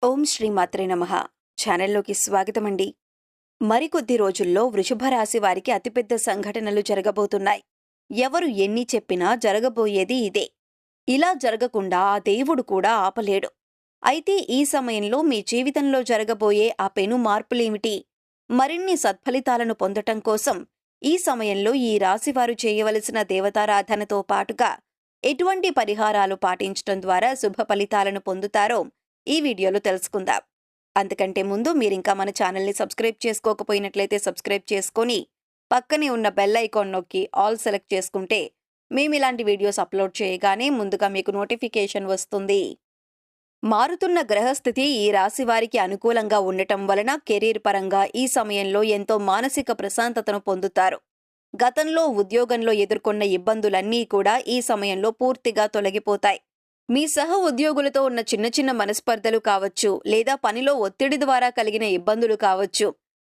ఓం శ్రీ మాత్రే నమః. ఛానల్లోకి స్వాగతమండి. మరికొద్ది రోజుల్లో వృషభ రాశి వారికి అతిపెద్ద సంఘటనలు జరగబోతున్నాయి. ఎవరు ఎన్ని చెప్పినా జరగబోయేది ఇదే. ఇలా జరగకుండా ఆ దేవుడు కూడా ఆపలేడు. అయితే ఈ సమయంలో మీ జీవితంలో జరగబోయే ఆ పెను మార్పులేమిటి? మరిన్ని సత్ఫలితాలను పొందటం కోసం ఈ సమయంలో ఈ రాశివారు చేయవలసిన దేవతారాధనతో పాటుగా ఎటువంటి పరిహారాలు పాటించటం ద్వారా శుభ ఫలితాలను పొందుతారో ఈ వీడియోలో తెలుసుకుందాం. అంతకంటే ముందు మీరింకా మన ఛానల్ని సబ్స్క్రైబ్ చేసుకోకపోయినట్లయితే సబ్స్క్రైబ్ చేసుకొని పక్కనే ఉన్న బెల్ ఐకాన్ నొక్కి ఆల్ సెలెక్ట్ చేసుకుంటే మేమిలాంటి వీడియోస్ అప్లోడ్ చేయగానే ముందుగా మీకు నోటిఫికేషన్ వస్తుంది. మారుతున్న గ్రహస్థితి ఈ రాశి వారికి అనుకూలంగా ఉండటం వలన కెరీర్ పరంగా ఈ సమయంలో ఎంతో మానసిక ప్రశాంతతను పొందుతారు. గతంలో ఉద్యోగంలో ఎదుర్కొన్న ఇబ్బందులన్నీ కూడా ఈ సమయంలో పూర్తిగా తొలగిపోతాయి. మీ సహ ఉద్యోగులతో ఉన్న చిన్న చిన్న మనస్పర్ధలు కావచ్చు, లేదా పనిలో ఒత్తిడి ద్వారా కలిగిన ఇబ్బందులు కావచ్చు,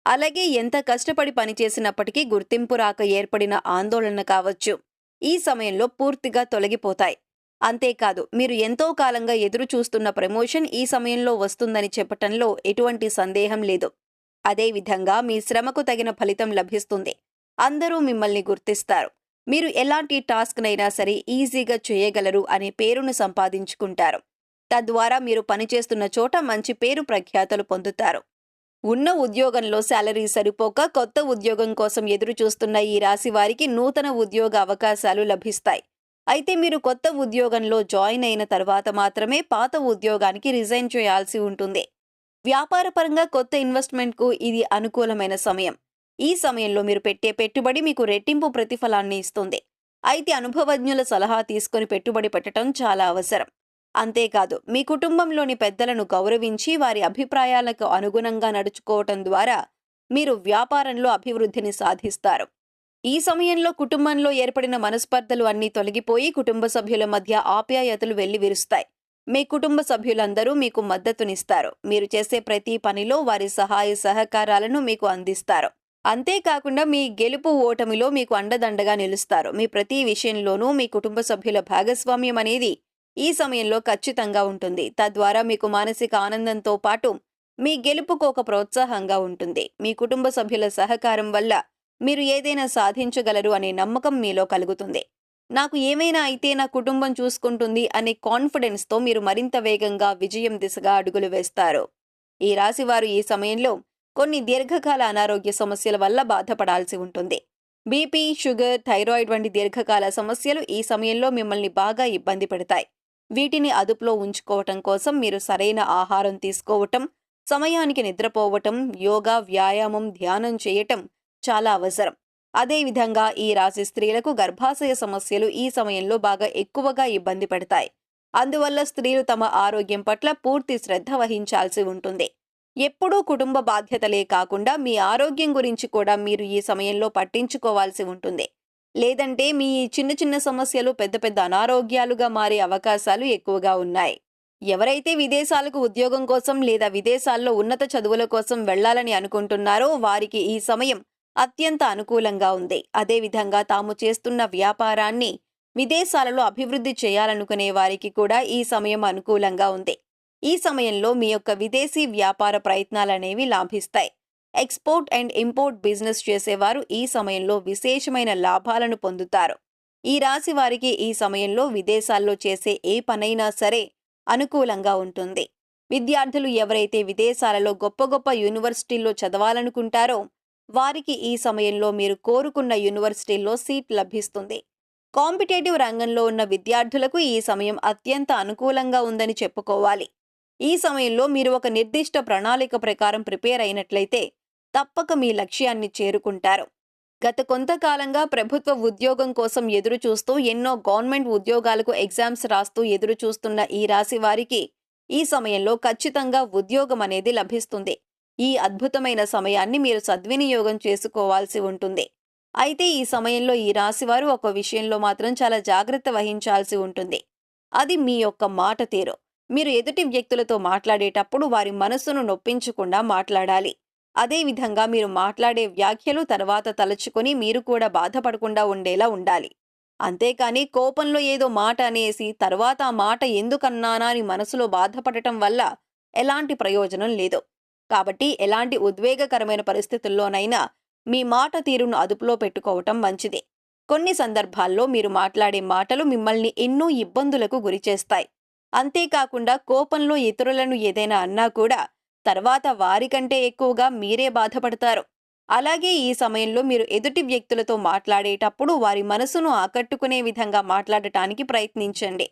అలాగే ఎంత కష్టపడి పనిచేసినప్పటికీ గుర్తింపు రాక ఏర్పడిన ఆందోళన కావచ్చు, ఈ సమయంలో పూర్తిగా తొలగిపోతాయి. అంతేకాదు, మీరు ఎంతో కాలంగా ఎదురు చూస్తున్న ప్రమోషన్ ఈ సమయంలో వస్తుందని చెప్పటంలో ఎటువంటి సందేహం లేదు. అదేవిధంగా మీ శ్రమకు తగిన ఫలితం లభిస్తుంది. అందరూ మిమ్మల్ని గుర్తిస్తారు. మీరు ఎలాంటి టాస్క్నైనా సరే ఈజీగా చేయగలరు అనే పేరును సంపాదించుకుంటారు. తద్వారా మీరు పనిచేస్తున్న చోట మంచి పేరు ప్రఖ్యాతలు పొందుతారు. ఉన్న ఉద్యోగంలో శాలరీ సరిపోక కొత్త ఉద్యోగం కోసం ఎదురు చూస్తున్న ఈ రాశి వారికి నూతన ఉద్యోగ అవకాశాలు లభిస్తాయి. అయితే మీరు కొత్త ఉద్యోగంలో జాయిన్ అయిన తర్వాత మాత్రమే పాత ఉద్యోగానికి రిజైన్ చేయాల్సి ఉంటుంది. వ్యాపారపరంగా కొత్త ఇన్వెస్ట్మెంట్కు ఇది అనుకూలమైన సమయం. ఈ సమయంలో మీరు పెట్టే పెట్టుబడి మీకు రెట్టింపు ప్రతిఫలాన్ని ఇస్తుంది. అయితే అనుభవజ్ఞుల సలహా తీసుకుని పెట్టుబడి పెట్టడం చాలా అవసరం. అంతేకాదు, మీ కుటుంబంలోని పెద్దలను గౌరవించి వారి అభిప్రాయాలకు అనుగుణంగా నడుచుకోవటం ద్వారా మీరు వ్యాపారంలో అభివృద్ధిని సాధిస్తారు. ఈ సమయంలో కుటుంబంలో ఏర్పడిన మనస్పర్ధలు అన్నీ తొలగిపోయి కుటుంబ సభ్యుల మధ్య ఆప్యాయతలు వెల్లివిరుస్తాయి. మీ కుటుంబ సభ్యులందరూ మీకు మద్దతునిస్తారు. మీరు చేసే ప్రతి పనిలో వారి సహాయ సహకారాలను మీకు అందిస్తారు. అంతేకాకుండా మీ గెలుపు ఓటమిలో మీకు అండదండగా నిలుస్తారు. మీ ప్రతి విషయంలోనూ మీ కుటుంబ సభ్యుల భాగస్వామ్యం అనేది ఈ సమయంలో ఖచ్చితంగా ఉంటుంది. తద్వారా మీకు మానసిక ఆనందంతో పాటు మీ గెలుపుకు ఒక ప్రోత్సాహంగా ఉంటుంది. మీ కుటుంబ సభ్యుల సహకారం వల్ల మీరు ఏదైనా సాధించగలరు అనే నమ్మకం మీలో కలుగుతుంది. నాకు ఏమైనా అయితే నా కుటుంబం చూసుకుంటుంది అనే కాన్ఫిడెన్స్తో మీరు మరింత వేగంగా విజయం దిశగా అడుగులు వేస్తారు. ఈ రాశివారు ఈ సమయంలో కొన్ని దీర్ఘకాల అనారోగ్య సమస్యల వల్ల బాధపడాల్సి ఉంటుంది. బీపీ, షుగర్, థైరాయిడ్ వంటి దీర్ఘకాల సమస్యలు ఈ సమయంలో మిమ్మల్ని బాగా ఇబ్బంది పెడతాయి. వీటిని అదుపులో ఉంచుకోవటం కోసం మీరు సరైన ఆహారం తీసుకోవటం, సమయానికి నిద్రపోవటం, యోగా, వ్యాయామం, ధ్యానం చేయటం చాలా అవసరం. అదేవిధంగా ఈ రాశి స్త్రీలకు గర్భాశయ సమస్యలు ఈ సమయంలో బాగా ఎక్కువగా ఇబ్బంది పెడతాయి. అందువల్ల స్త్రీలు తమ ఆరోగ్యం పట్ల పూర్తి శ్రద్ధ వహించాల్సి ఉంటుంది. ఎప్పుడూ కుటుంబ బాధ్యతలే కాకుండా మీ ఆరోగ్యం గురించి కూడా మీరు ఈ సమయంలో పట్టించుకోవాల్సి ఉంటుంది. లేదంటే మీ చిన్న చిన్న సమస్యలు పెద్ద పెద్ద అనారోగ్యాలుగా మారే అవకాశాలు ఎక్కువగా ఉన్నాయి. ఎవరైతే విదేశాలకు ఉద్యోగం కోసం లేదా విదేశాల్లో ఉన్నత చదువుల కోసం వెళ్లాలని అనుకుంటున్నారో వారికి ఈ సమయం అత్యంత అనుకూలంగా ఉంది. అదేవిధంగా తాము చేస్తున్న వ్యాపారాన్ని విదేశాలలో అభివృద్ధి చేయాలనుకునే వారికి కూడా ఈ సమయం అనుకూలంగా ఉంది. ఈ సమయంలో మీ యొక్క విదేశీ వ్యాపార ప్రయత్నాలనేవి లాభిస్తాయి. ఎక్స్పోర్ట్ అండ్ ఇంపోర్ట్ బిజినెస్ చేసేవారు ఈ సమయంలో విశేషమైన లాభాలను పొందుతారు. ఈ రాశి వారికి ఈ సమయంలో విదేశాల్లో చేసే ఏ పనైనా సరే అనుకూలంగా ఉంటుంది. విద్యార్థులు ఎవరైతే విదేశాలలో గొప్ప గొప్ప యూనివర్సిటీల్లో చదవాలనుకుంటారో వారికి ఈ సమయంలో మీరు కోరుకున్న యూనివర్సిటీల్లో సీట్ లభిస్తుంది. కాంపిటేటివ్ రంగంలో ఉన్న విద్యార్థులకు ఈ సమయం అత్యంత అనుకూలంగా ఉందని చెప్పుకోవాలి. ఈ సమయంలో మీరు ఒక నిర్దిష్ట ప్రణాళిక ప్రకారం ప్రిపేర్ అయినట్లయితే తప్పక మీ లక్ష్యాన్ని చేరుకుంటారు. గత కొంతకాలంగా ప్రభుత్వ ఉద్యోగం కోసం ఎదురు చూస్తూ ఎన్నో గవర్నమెంట్ ఉద్యోగాలకు ఎగ్జామ్స్ రాస్తూ ఎదురు చూస్తున్న ఈ రాశి వారికి ఈ సమయంలో ఖచ్చితంగా ఉద్యోగం అనేది లభిస్తుంది. ఈ అద్భుతమైన సమయాన్ని మీరు సద్వినియోగం చేసుకోవాల్సి ఉంటుంది. అయితే ఈ సమయంలో ఈ రాశివారు ఒక విషయంలో మాత్రం చాలా జాగ్రత్త వహించాల్సి ఉంటుంది. అది మీ యొక్క మాట తీరు. మీరు ఎదుటి వ్యక్తులతో మాట్లాడేటప్పుడు వారి మనస్సును నొప్పించకుండా మాట్లాడాలి. అదేవిధంగా మీరు మాట్లాడే వ్యాఖ్యలు తర్వాత తలుచుకొని మీరు కూడా బాధపడకుండా ఉండేలా ఉండాలి. అంతేకాని కోపంలో ఏదో మాట అనేసి తర్వాత ఆ మాట ఎందుకన్నానా అని మనసులో బాధపడటం వల్ల ఎలాంటి ప్రయోజనం లేదు. కాబట్టి ఎలాంటి ఉద్వేగకరమైన పరిస్థితుల్లోనైనా మీ మాట తీరును అదుపులో పెట్టుకోవటం మంచిది. కొన్ని సందర్భాల్లో మీరు మాట్లాడే మాటలు మిమ్మల్ని ఎన్నో ఇబ్బందులకు గురిచేస్తాయి. అంతేకాకుండా కోపంలో ఇతరులను ఏదైనా అన్నా కూడా తర్వాత వారికంటే ఎక్కువగా మీరే బాధపడతారు. అలాగే ఈ సమయంలో మీరు ఎదుటి వ్యక్తులతో మాట్లాడేటప్పుడు వారి మనసును ఆకట్టుకునే విధంగా మాట్లాడటానికి ప్రయత్నించండి.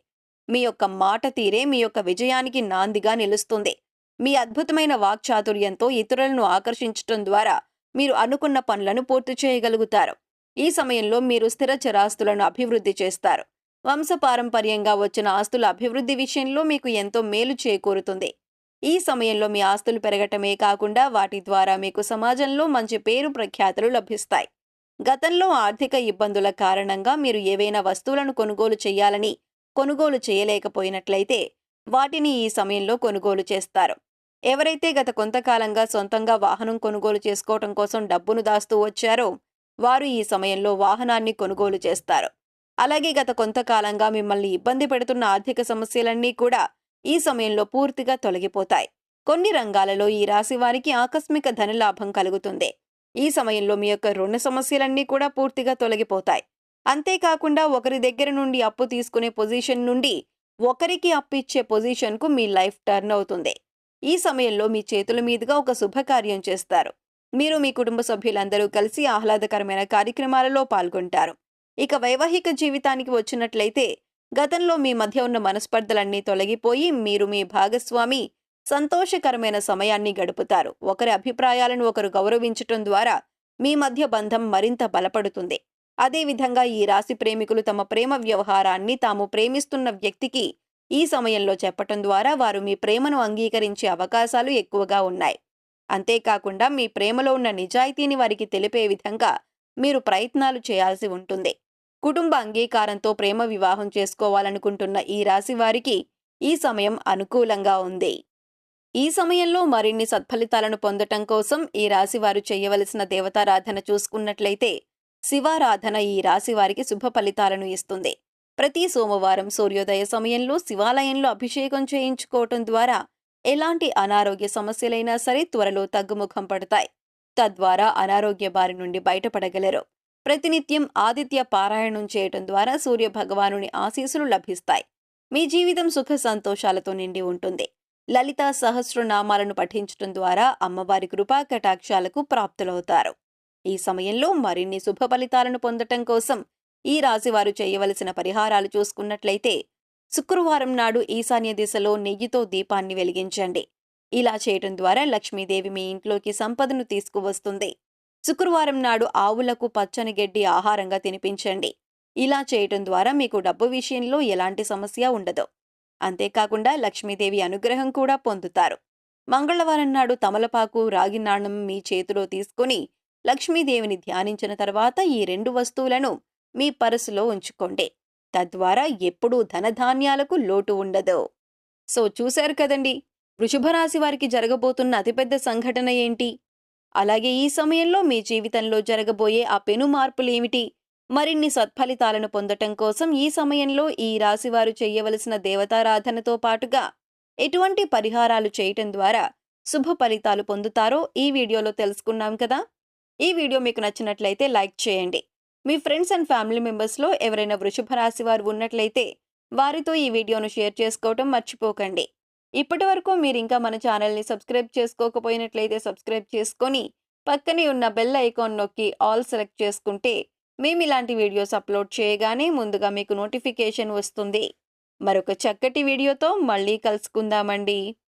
మీ యొక్క మాట తీరే మీ యొక్క విజయానికి నాందిగా నిలుస్తుంది. మీ అద్భుతమైన వాక్చాతుర్యంతో ఇతరులను ఆకర్షించటం ద్వారా మీరు అనుకున్న పనులను పూర్తి చేయగలుగుతారు. ఈ సమయంలో మీరు స్థిర చరాస్తులను అభివృద్ధి చేస్తారు. వంశపారంపర్యంగా వచ్చిన ఆస్తుల అభివృద్ధి విషయంలో మీకు ఎంతో మేలు చేకూరుతుంది. ఈ సమయంలో మీ ఆస్తులు పెరగటమే కాకుండా వాటి ద్వారా మీకు సమాజంలో మంచి పేరు ప్రఖ్యాతులు లభిస్తాయి. గతంలో ఆర్థిక ఇబ్బందుల కారణంగా మీరు ఏవైనా వస్తువులను కొనుగోలు చేయాలని కొనుగోలు చేయలేకపోయినట్లయితే వాటిని ఈ సమయంలో కొనుగోలు చేస్తారు. ఎవరైతే గత కొంతకాలంగా సొంతంగా వాహనం కొనుగోలు చేసుకోవటం కోసం డబ్బును దాస్తూ వచ్చారో వారు ఈ సమయంలో వాహనాన్ని కొనుగోలు చేస్తారు. అలాగే గత కొంతకాలంగా మిమ్మల్ని ఇబ్బంది పెడుతున్న ఆర్థిక సమస్యలన్నీ కూడా ఈ సమయంలో పూర్తిగా తొలగిపోతాయి. కొన్ని రంగాలలో ఈ రాశి వారికి ఆకస్మిక ధనలాభం కలుగుతుంది. ఈ సమయంలో మీ యొక్క రుణ సమస్యలన్నీ కూడా పూర్తిగా తొలగిపోతాయి. అంతేకాకుండా ఒకరి దగ్గర నుండి అప్పు తీసుకునే పొజిషన్ నుండి ఒకరికి అప్పు ఇచ్చే పొజిషన్కు మీ లైఫ్ టర్న్ అవుతుంది. ఈ సమయంలో మీ చేతుల మీదుగా ఒక శుభకార్యం చేస్తారు. మీరు మీ కుటుంబ సభ్యులందరూ కలిసి ఆహ్లాదకరమైన కార్యక్రమాలలో పాల్గొంటారు. ఇక వైవాహిక జీవితానికి వచ్చినట్లయితే గతంలో మీ మధ్య ఉన్న మనస్పర్ధలన్నీ తొలగిపోయి మీరు మీ భాగస్వామి సంతోషకరమైన సమయాన్ని గడుపుతారు. ఒకరి అభిప్రాయాలను ఒకరు గౌరవించటం ద్వారా మీ మధ్య బంధం మరింత బలపడుతుంది. అదేవిధంగా ఈ రాశి ప్రేమికులు తమ ప్రేమ వ్యవహారాన్ని తాము ప్రేమిస్తున్న వ్యక్తికి ఈ సమయంలో చెప్పటం ద్వారా వారు మీ ప్రేమను అంగీకరించే అవకాశాలు ఎక్కువగా ఉన్నాయి. అంతేకాకుండా మీ ప్రేమలో ఉన్న నిజాయితీని వారికి తెలిపే విధంగా మీరు ప్రయత్నాలు చేయాల్సి ఉంటుంది. కుటుంబ అంగీకారంతో ప్రేమ వివాహం చేసుకోవాలనుకుంటున్న ఈ రాశి వారికి ఈ సమయం అనుకూలంగా ఉంది. ఈ సమయంలో మరిన్ని సత్ఫలితాలను పొందటం కోసం ఈ రాశి వారు చేయవలసిన దేవతారాధన చూసుకున్నట్లయితే శివారాధన ఈ రాశి వారికి శుభ ఫలితాలను ఇస్తుంది. ప్రతి సోమవారం సూర్యోదయ సమయంలో శివాలయంలో అభిషేకం చేయించుకోవటం ద్వారా ఎలాంటి అనారోగ్య సమస్యలైనా సరే త్వరలో తగ్గుముఖం పడతాయి. తద్వారా అనారోగ్య బారి నుండి బయటపడగలరు. ప్రతినిత్యం ఆదిత్య పారాయణం చేయటం ద్వారా సూర్య భగవానుని ఆశీస్సులు లభిస్తాయి. మీ జీవితం సుఖ సంతోషాలతో నిండి ఉంటుంది. లలితా సహస్రనామాలను పఠించటం ద్వారా అమ్మవారి కృపా కటాక్షాలకు ప్రాప్తులవుతారు. ఈ సమయంలో మరిన్ని శుభ ఫలితాలను పొందటం కోసం ఈ రాశివారు చేయవలసిన పరిహారాలు చూసుకున్నట్లయితే శుక్రవారం నాడు ఈశాన్య దిశలో నెయ్యితో దీపాన్ని వెలిగించండి. ఇలా చేయటం ద్వారా లక్ష్మీదేవి మీ ఇంట్లోకి సంపదను తీసుకువస్తుంది. శుక్రవారం నాడు ఆవులకు పచ్చని గడ్డి ఆహారంగా తినిపించండి. ఇలా చేయటం ద్వారా మీకు డబ్బు విషయంలో ఎలాంటి సమస్య ఉండదు. అంతేకాకుండా లక్ష్మీదేవి అనుగ్రహం కూడా పొందుతారు. మంగళవారం నాడు తమలపాకు రాగి నాణం మీ చేతిలో తీసుకుని లక్ష్మీదేవిని ధ్యానించిన తర్వాత ఈ 2 వస్తువులను మీ పర్సులో ఉంచుకోండి. తద్వారా ఎప్పుడూ ధనధాన్యాలకు లోటు ఉండదు. సో చూశారు కదండి, వృషభ రాశి వారికి జరగబోతున్న అతిపెద్ద సంఘటన ఏంటి? అలాగే ఈ సమయంలో మీ జీవితంలో జరగబోయే ఆ పెను మార్పులేమిటి? మరిన్ని సత్ఫలితాలను పొందటం కోసం ఈ సమయంలో ఈ రాశివారు చేయవలసిన దేవతారాధనతో పాటుగా ఎటువంటి పరిహారాలు చేయటం ద్వారా శుభ ఫలితాలు పొందుతారో ఈ వీడియోలో తెలుసుకున్నాం కదా. ఈ వీడియో మీకు నచ్చినట్లయితే లైక్ చేయండి. మీ ఫ్రెండ్స్ అండ్ ఫ్యామిలీ మెంబర్స్లో ఎవరైనా వృషభ రాశి వారు ఉన్నట్లయితే వారితో ఈ వీడియోను షేర్ చేసుకోవటం మర్చిపోకండి. ఇప్పటి వరకు మీరు ఇంకా మన ఛానల్ని సబ్స్క్రైబ్ చేసుకోకపోయినట్లయితే సబ్స్క్రైబ్ చేసుకొని పక్కనే ఉన్న బెల్ ఐకాన్ నొక్కి ఆల్ సెలెక్ట్ చేసుకుంటే మేము ఇలాంటి వీడియోస్ అప్లోడ్ చేయగానే ముందుగా మీకు నోటిఫికేషన్ వస్తుంది. మరొక చక్కటి వీడియోతో మళ్ళీ కలుసుకుందామండి.